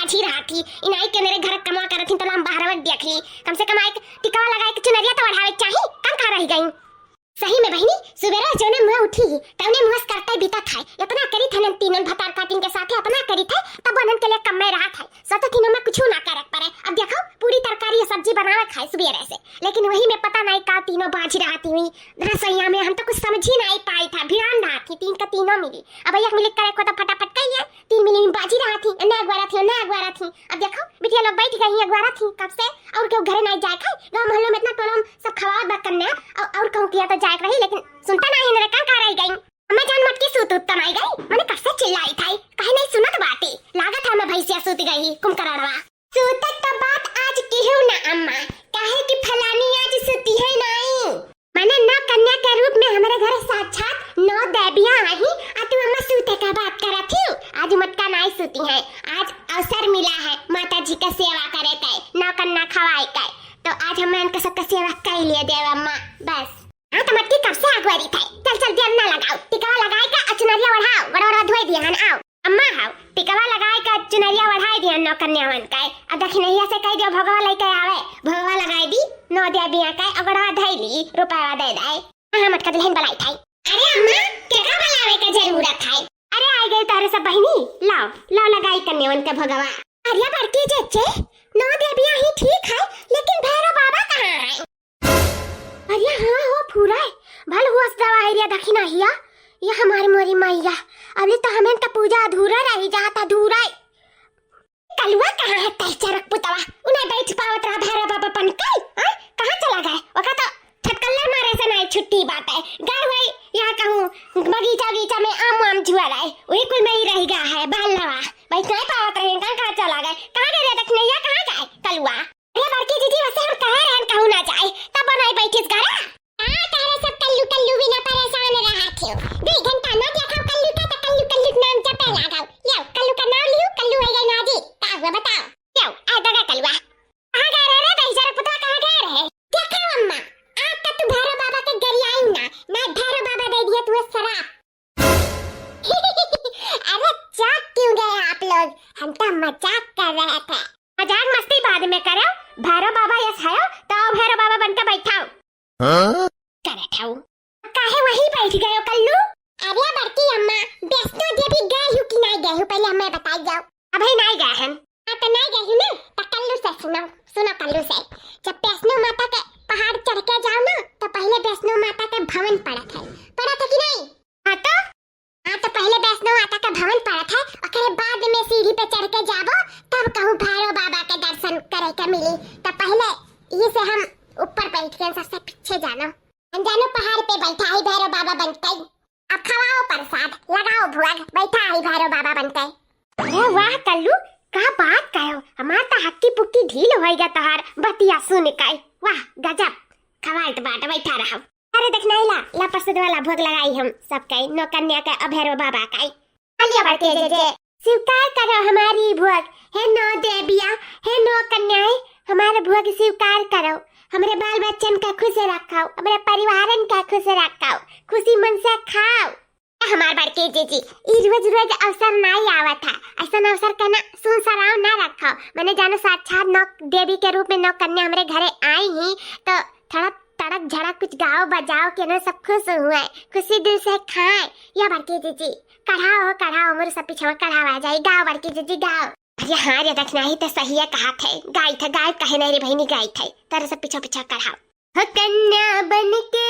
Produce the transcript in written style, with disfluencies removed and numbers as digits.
बाझी रहा थी इनाई के मेरे घर कमा कर थी तलाम बाहर देख ली कम से कम एक टिकवा लगाए के चुनरिया तो बढ़ावे चाहिए कम खा रही गई सही में बहनी सुबेरा जोने मुंह उठी तवने मुंह करते बीता था इतना करी थे तीनों भतार काटिन के साथ अपना करी थे तब बनन के लिए कम में रहा था सत तीनों में कुछ ना कर पारे अब देखो पूरी तरकारी और सब्जी बनावे खाए सुबेरे से लेकिन वही में पता नहीं का तीनों बाजी रहती हुई रसोईया में हम तो कुछ समझ ही नहीं पाई था भिड़ान रहा थी तीन का तीनों मिली अब एक मिली करे को तो फटाफट कही है 3 मिली में बाजी रहा थी ना अगवारा थी अब देखो बिटिया लोग बैठ गई अगवारा थी कब से और क्यों घर नहीं जाए खाए गांव मोहल्लों में इतना टोलम सब खवात बात करने और कहूं किया तो जाए रही लेकिन सुनता नहीं है का खा रही गई मैं जान मत की सूत उत्तम आई गई मैंने कब से चिल्लाई थी कहे नहीं सुनत बाती लागत है मैं भैंसिया सूत गई कुमकराड़वा सूतक का बात आज कहूं ना अम्मा काहे कि फलानी आज सूती है नहीं मैंने न कन्या के रूप में हमारे घर साक्षात 9 देवियां आई आ तू अम्मा सूते का बात करा थी आज मटका नहीं सूती है आज अवसर मिला है माता जी का सेवा करे के न कन्या खवाए के तो आज हम इनका सबका सेवा कर लिए देव अम्मा बस हाँ तो मटकी कब से आगवारी थे चल देर ना लगाओ टिकवा लगाए का चुनरिया बढ़ाओ बड़ा धोई दिया हन आओ अम्मा हाउ टिकवा लगाए का चुनरिया बढ़ाई दिया न कन्या मन का अब दक्षिणैया से कह दियो भगवा लेके आवे भगवा लगाई दी 9 देवियां का अगड़वा धैली रुपया दे दे हां मटका दुल्हन बलाई थाई अरे अम्मा केका बनावे का जरूरत है अरे आ गई तारे सब बहनी लाओ लगाई कन्या मन का भगवा अरे बड़की जेजे 9 देवियां ही ठीक है लेकिन भैरव बाबा कहां है अरे हां हो पूरा भल हुआ दवा है दक्षिणा हिया ये हमारी मोरी मैया अभी तो हमें का पूजा अधूरा रही जाता अधूरा कलवा कहां है तैचरक पुतवा उन्हें बैठ पावत रहा भैरव बाबा पनकल कहां चला गए वका तो छटकल्लर मारे से नहीं छुट्टी बात है घर वही यहां कहूं बगीचा में आम जुआ रहे वही कुल में ही रह गया है बालवा बैठ नहीं पावत रहे कहां चला गए कहां गए दक्षिणैया कहां गए कलवा अरे बड़की दीदी वैसे हम कहां रहन कहूं ना जाए तब बनाई बैठिस घर तारे सब कल्लू बिना परेशान रहा थे 2 घंटा ना देखा कल्लू का तो कल्लू नाम जपे लगाओ यो कल्लू का नाम लियो कल्लू है गई नाजी का हुआ बताओ यो आ दगा कलवा कहां गए रे बेचारा पुत्र कहां गए रे देखा अम्मा आज तक तू भैरव बाबा के घर आई ना भैरव बाबा दे दिया तू शराब अरे चाक क्यों गए आप लोग हम तो मजाक कर रहे थे मजाक मस्ती बाद में करो भैरव बाबा यस है तो भैरव बाबा बनकर बैठाओ करे ठाऊ काहे वहीं बैठ गए कल्लू अरे बड़की अम्मा वैष्णो देवी गए हो कि नहीं गए हो पहले हमें बताई जाओ अभी नहीं गए हम तो नहीं गए हो ना तो कल्लू से सुनो कल्लू से जब वैष्णो माता के पहाड़ चढ़ के जाओ ना तो पहले वैष्णो माता के भवन पड़ा था कि नहीं हाँ तो पहले वैष्णो माता का भवन पड़ा था और बाद में सीढ़ी पे चढ़ के जाओ तब कहूँ भैरव बाबा के दर्शन करे के मिली तो पहले ये से हम ऊपर बैठ के सबसे पीछे जानो जानो पहाड़ पे बैठा है भैरव बाबा बनते अब खवाओ प्रसाद लगाओ भोग बैठा है भैरव बाबा बनते अरे वाह कल्लू का बात कहो हमार तो हक्की पुक्की ढील होएगा तहार बतिया सुन के वाह गजब खवाल बाट बैठा रहो अरे देखना ला प्रसाद वाला भोग लगाई हम सब के नो कन्या के भैरव बाबा का आलिया बढ़ते जे स्वीकार करो हमारी भोग हे 9 देवियां हे 9 कन्याएं हमारे भोग स्वीकार करो हमारे बाल बच्चन का खुश रखो हमारे परिवारन का खुश रखो खुशी मन से खाओ हमार बड़के जीजी रोज अवसर नहीं आवा था ऐसा अवसर करना सुन सराव ना रखो मैंने जानो साक्षात 9 देवी के रूप में 9 कन्या हमारे घरे आई ही तो थोड़ा तड़क झड़क कुछ गाओ बजाओ के ना सब खुश हुए खुशी दिल से खाए या बड़के जीजी कढ़ाओ मेरे सब पीछे कढ़ावा जाए गाओ बड़के जीजी गाओ अरे हाँ रे दक्षिणा ही तो सही है कहा थे गाय कहे नहीं रे बहनी गाय थे तेरे से पीछा कढ़ाओ कन्या बन के